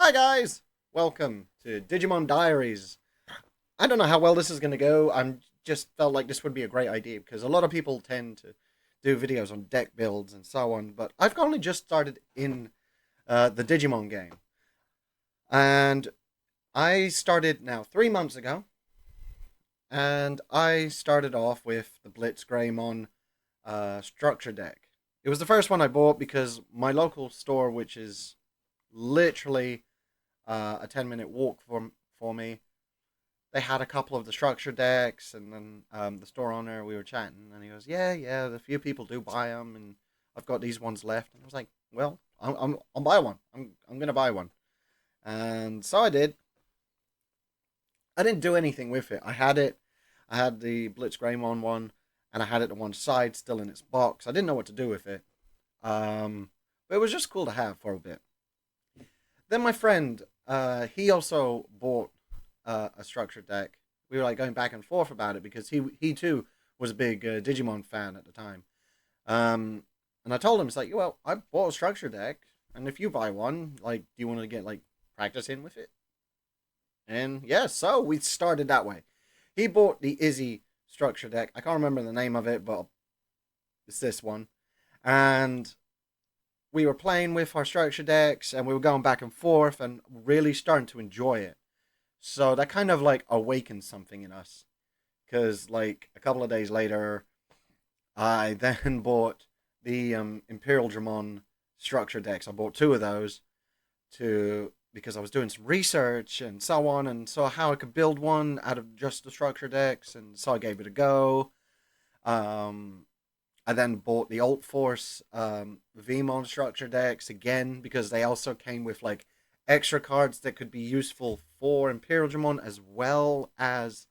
Hi guys! Welcome to Digimon Diaries. I don't know how well this is going to go. I'm just felt like this would be a great idea because a lot of people tend to do videos on deck builds and so on, but I've only just started in the Digimon game. And I started now 3 months ago, and I started off with the Blitz Greymon structure deck. It was the first one I bought because my local store, which is literally a 10-minute walk for me. They had a couple of the structure decks, and then the store owner, we were chatting, and he goes, "Yeah, a few people do buy them, and I've got these ones left." And I was like, "Well, I'll buy one. I'm gonna buy one," and so I did. I didn't do anything with it. I had it. I had the Blitz Greymon one, and I had it on one side, still in its box. I didn't know what to do with it, but it was just cool to have for a bit. Then my friend, he also bought a structured deck. We were like going back and forth about it because he too was a big Digimon fan at the time. And I told him, it's like, well, I bought a structure deck, and if you buy one, like, do you want to get like practice in with it? And yeah, so we started that way. He bought the Izzy structure deck. I can't remember the name of it, but it's this one. And we were playing with our structure decks, and we were going back and forth, and really starting to enjoy it. So that kind of like awakened something in us. Because like a couple of days later, I then bought the Imperial Dramon structure decks. I bought two of those to because I was doing some research and so on, and saw how I could build one out of just the structure decks, and so I gave it a go. Um, I then bought the Alt Force VMon structure decks again because they also came with like extra cards that could be useful for Imperial Dramon as well as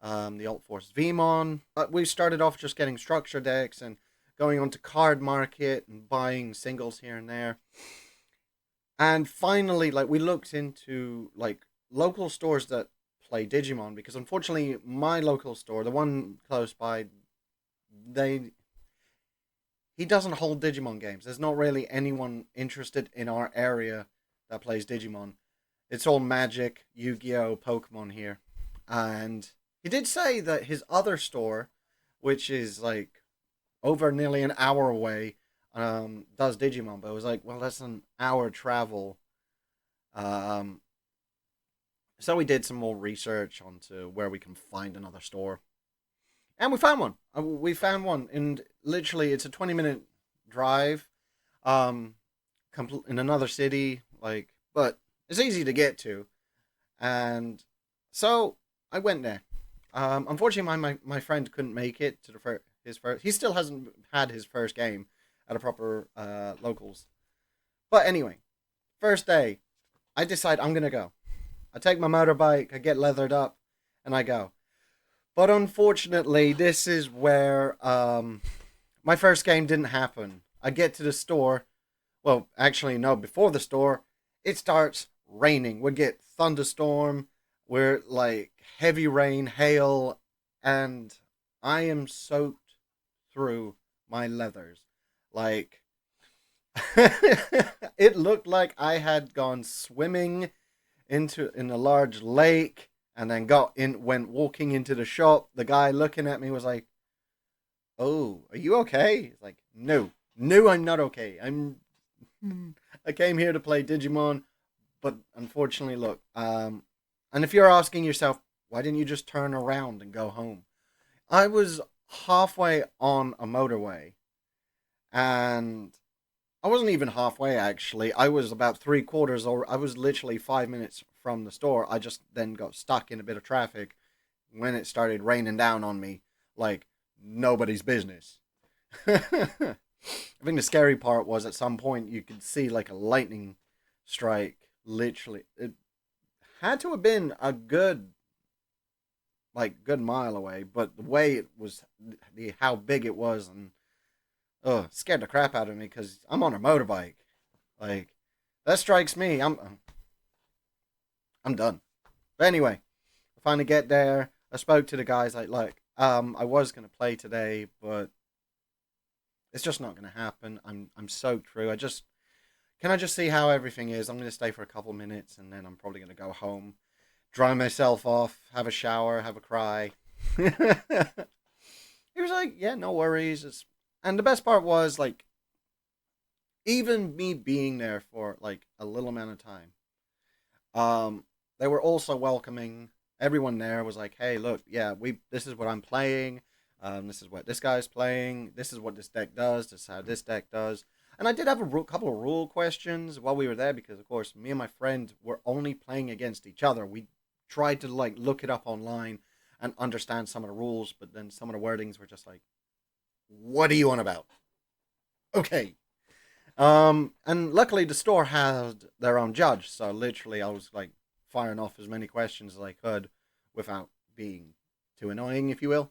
the Alt Force VMon. But we started off just getting structure decks and going onto card market and buying singles here and there. And finally, like we looked into like local stores that play Digimon because unfortunately my local store, the one close by, they he doesn't hold Digimon games. There's not really anyone interested in our area that plays Digimon. It's all Magic, Yu-Gi-Oh, Pokemon here. And he did say that his other store, which is like over nearly an hour away, does Digimon. But it was like, well, that's an hour travel. Um, so we did some more research onto where we can find another store, and we found one. We found one, and literally, it's a 20-minute drive, um, in another city. Like, but it's easy to get to, and so I went there. Unfortunately, my friend couldn't make it to his first. He still hasn't had his first game at a proper locals. But anyway, first day, I decide I'm gonna go. I take my motorbike, I get leathered up, and I go. But unfortunately, this is where my first game didn't happen. I get to the store. Well, actually, no, before the store, it starts raining. We get thunderstorm. We're like heavy rain, hail, and I am soaked through my leathers. Like, it looked like I had gone swimming in a large lake and then went walking into the shop. The guy looking at me was like, "Oh, are you okay?" He's like, "No, I'm not okay. I came here to play Digimon, but unfortunately, look, and if you're asking yourself, why didn't you just turn around and go home? I was halfway on a motorway, and I wasn't even halfway actually. I was about three quarters, or I was literally 5 minutes from the store. I just then got stuck in a bit of traffic when it started raining down on me like nobody's business. I think the scary part was at some point you could see like a lightning strike. Literally, it had to have been a good mile away, but the way it was, the how big it was, and scared the crap out of me because I'm on a motorbike. Like that strikes me. I'm done. But anyway, I finally get there. I spoke to the guys like, look, I was gonna play today, but it's just not gonna happen. I'm soaked through. I just can I just see how everything is? I'm going to stay for a couple minutes and then I'm probably going to go home, dry myself off, have a shower, have a cry. He was like, yeah, no worries. And the best part was, like, even me being there for, like, a little amount of time, um, they were also welcoming. Everyone there was like, hey, look, yeah, this is what I'm playing. This is what this guy's playing. This is what this deck does. This is how this deck does. And I did have a couple of rule questions while we were there because, of course, me and my friend were only playing against each other. We tried to, like, look it up online and understand some of the rules, but then some of the wordings were just like, "What are you on about?" Okay. And luckily the store had their own judge, so literally I was like firing off as many questions as I could without being too annoying, if you will.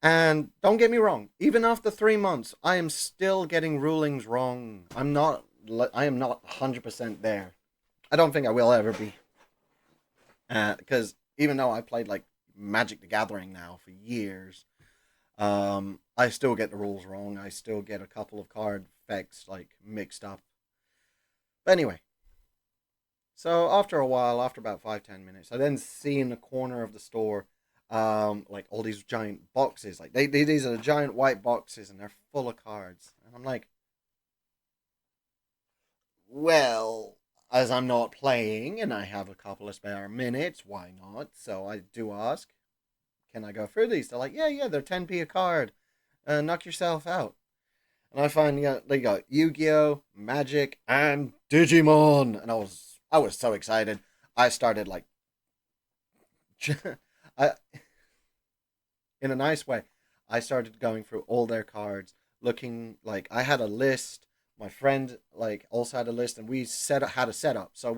And don't get me wrong, even after 3 months, I am still getting rulings wrong. I am not 100% there. I don't think I will ever be. Because even though I played like Magic the Gathering now for years, I still get the rules wrong. I still get a couple of card effects like mixed up. But anyway, so after a while, after about 5-10 minutes, I then see in the corner of the store, like all these giant boxes. Like these are the giant white boxes, and they're full of cards. And I'm like, well, as I'm not playing and I have a couple of spare minutes, why not? So I do ask, can I go through these? They're like, yeah, yeah, they're 10p a card. Knock yourself out. And I find, yeah, they got Yu-Gi-Oh, Magic, and Digimon, and I was so excited. I started like, I in a nice way. I started going through all their cards, looking like I had a list. My friend like also had a list, and we had a setup. So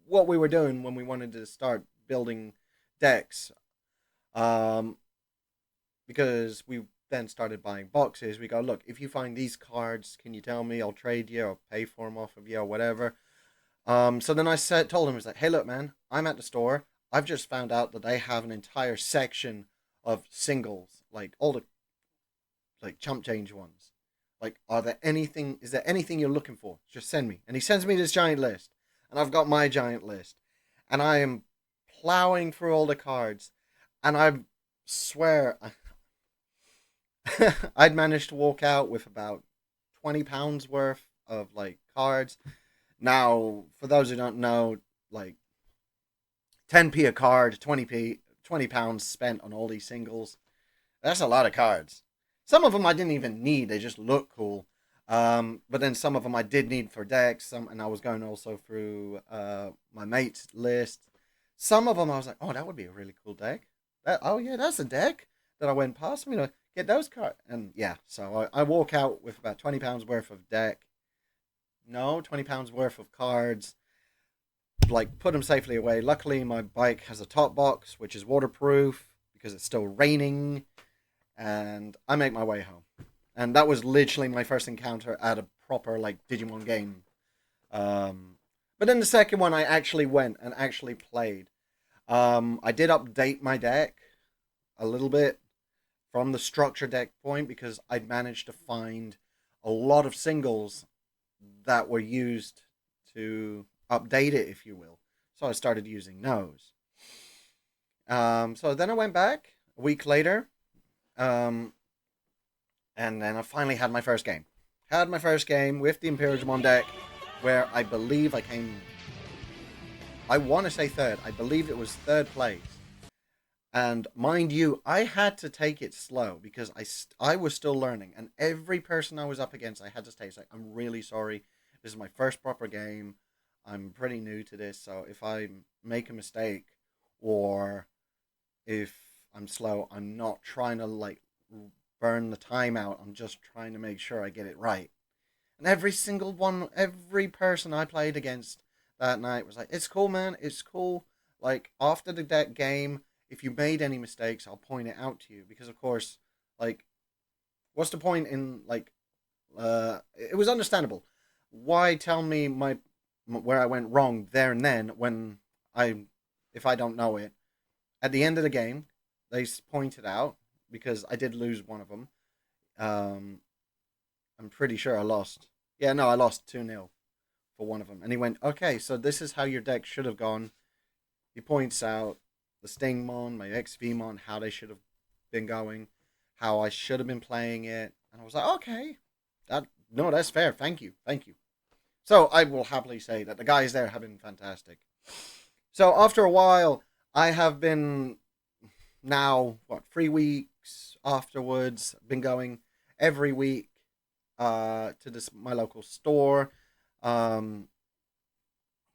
what we were doing when we wanted to start building decks, um, because we then started buying boxes. We go, look, if you find these cards, can you tell me? I'll trade you or pay for them off of you or whatever. So then told him, I was like, hey, look, man, I'm at the store. I've just found out that they have an entire section of singles, like all the like chump change ones. Like, is there anything you're looking for? Just send me. And he sends me this giant list, and I've got my giant list, and I am plowing through all the cards, and I swear I'd managed to walk out with about £20 worth of like cards. Now, for those who don't know, like 10p a card, 20 pounds spent on all these singles. That's a lot of cards. Some of them I didn't even need; they just look cool. But then some of them I did need for decks. And I was going also through my mate's list. Some of them I was like, oh, that would be a really cool deck. Oh yeah, that's a deck that I went past. Get those cards. And yeah, so I walk out with about £20 worth of deck. No, £20 worth of cards. Like, put them safely away. Luckily, my bike has a top box, which is waterproof because it's still raining, and I make my way home. And that was literally my first encounter at a proper like Digimon game. But then the second one, I actually went and actually played. I did update my deck a little bit from the structure deck point because I'd managed to find a lot of singles that were used to update it, if you will. So I started using those. So then I went back a week later, um, and then I finally had my first game. Had my first game with the Imperial deck, where I believe I came. I want to say third. I believe it was third place. And mind you, I had to take it slow because I was still learning. And every person I was up against, I had to say, like, I'm really sorry. This is my first proper game. I'm pretty new to this. So if I make a mistake or if I'm slow, I'm not trying to, like, burn the time out. I'm just trying to make sure I get it right. And every single one, every person I played against that night was like, it's cool, man. It's cool. Like, after the deck game, if you made any mistakes, I'll point it out to you. Because, of course, like, what's the point in, like, it was understandable. Why tell me where I went wrong there and then when if I don't know it? At the end of the game, they pointed out, because I did lose one of them. Um, I'm pretty sure I lost Yeah, no, I lost 2-0 for one of them. And he went, okay, so this is how your deck should have gone. He points out the Stingmon, my XVmon, how they should have been going, how I should have been playing it. And I was like, okay, no, that's fair. Thank you. Thank you. So I will happily say that the guys there have been fantastic. So after a while, I have been now, what, 3 weeks afterwards, been going every week to this my local store um,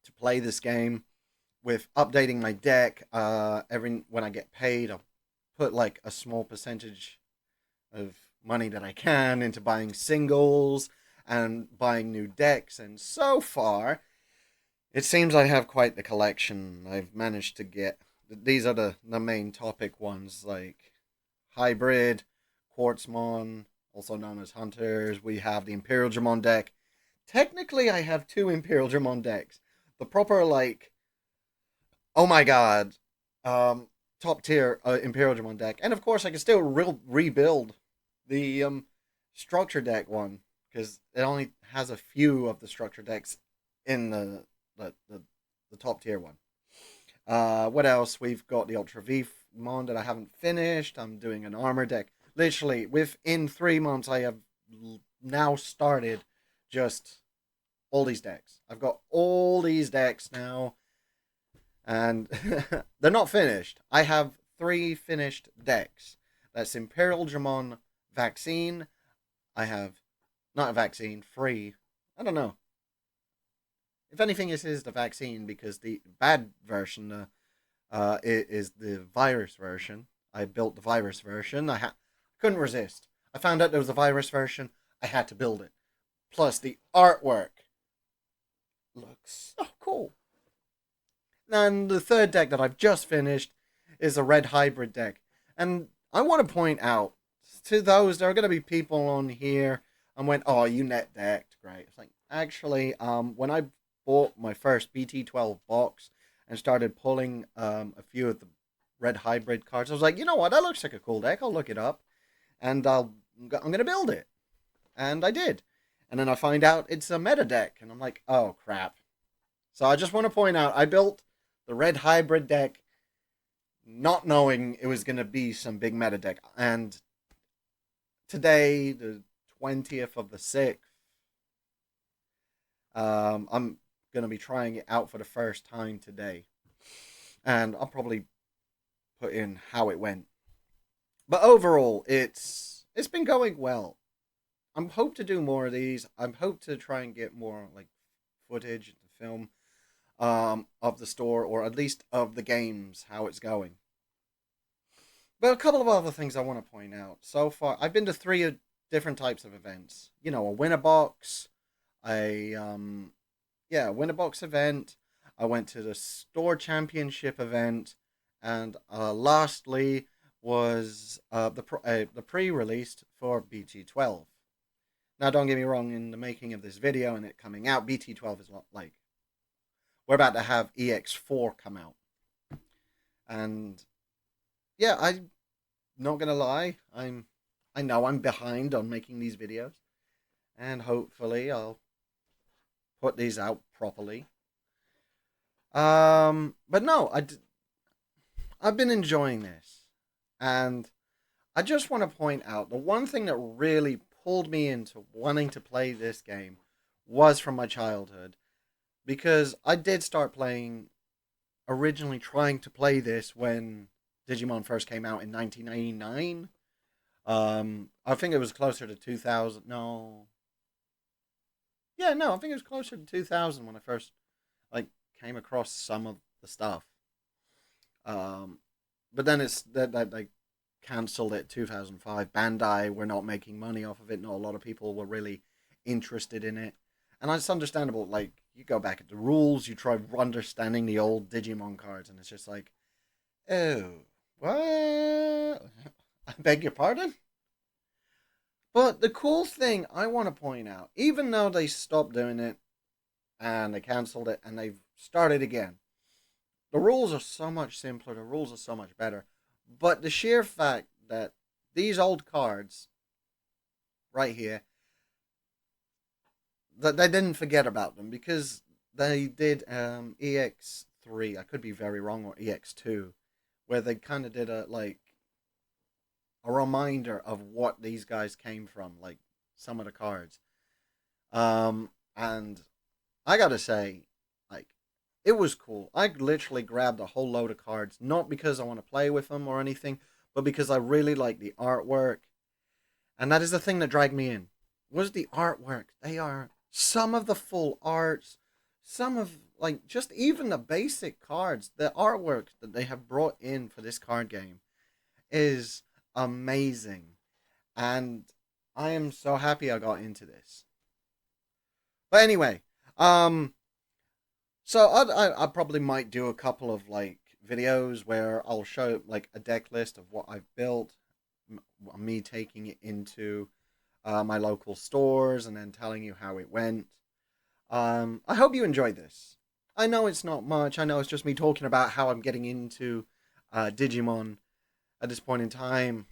to play this game with updating my deck. Every when I get paid, I'll put like a small percentage of money that I can into buying singles and buying new decks. And so far, it seems I have quite the collection. I've managed to get these are the main topic ones like Hybrid, Quartzmon, also known as Hunters. We have the Imperial Dramon deck. Technically, I have two Imperial Dramon decks. The proper, like, oh my god, top tier Imperial Dramon deck. And of course, I can still rebuild the structure deck one because it only has a few of the structure decks in the, the, the top tier one. What else? We've got the Ultra V Mon that I haven't finished. I'm doing an armor deck. Literally, within 3 months, I have now started just all these decks. I've got all these decks now, and they're not finished. I have 3 finished decks. That's Imperial Dramon Vaccine. I have not a vaccine, free. I don't know. If anything, this is the vaccine because the bad version it is the virus version. I built the virus version. Couldn't resist. I found out there was a virus version. I had to build it. Plus, the artwork looks so cool. And the third deck that I've just finished is a red hybrid deck. And I want to point out to those, there are going to be people on here and went, oh, you net decked. Great. It's like, actually, when I bought my first BT12 box and started pulling a few of the red hybrid cards, I was like, you know what? That looks like a cool deck. I'll look it up and I'm going to build it. And I did. And then I find out it's a meta deck. And I'm like, oh, crap. So I just want to point out, I built the red hybrid deck not knowing it was going to be some big meta deck. And today, the 20th of the 6th, I'm going to be trying it out for the first time today. And I'll probably put in how it went. But overall, it's been going well. I'm hope to do more of these. I'm hope to try and get more like footage to film of the store, or at least of the games, how it's going. But a couple of other things I want to point out. So far, I've been to 3 different types of events. You know, a winner box, a winner box event. I went to the store championship event, and lastly was the pre-released for BT12. Now, don't get me wrong. In the making of this video and it coming out, BT12 is not like we're about to have EX4 come out, and yeah, I'm not gonna lie. I know I'm behind on making these videos, and hopefully I'll put these out properly. But no, I've been enjoying this, and I just want to point out the one thing that really pulled me into wanting to play this game was from my childhood, because I did start playing originally trying to play this when Digimon first came out in 1999. I think it was closer to 2000. No, yeah, no, I think it was closer to 2000 when I first like came across some of the stuff. Um, but then it's that they cancelled it 2005. Bandai were not making money off of it. Not a lot of people were really interested in it, and it's understandable. Like you go back at the rules, you try understanding the old Digimon cards, and it's just like, oh, what? I beg your pardon? But the cool thing I want to point out, even though they stopped doing it and they cancelled it and they've started again, the rules are so much simpler, the rules are so much better. But the sheer fact that these old cards right here, that they didn't forget about them because they did EX3. I could be very wrong, or EX2, where they kind of did a reminder of what these guys came from, like some of the cards. And I gotta say, like, it was cool. I literally grabbed a whole load of cards, not because I want to play with them or anything, but because I really like the artwork. And that is the thing that dragged me in. Was the artwork. They are some of the full arts, some of like just even the basic cards, the artwork that they have brought in for this card game is amazing. And I am so happy I got into this. But anyway, um so I probably might do a couple of like videos where I'll show like a deck list of what I've built, me taking it into my local stores and then telling you how it went. I hope you enjoyed this. I know it's not much. I know it's just me talking about how I'm getting into Digimon at this point in time.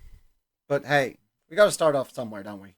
But hey, we got to start off somewhere, don't we?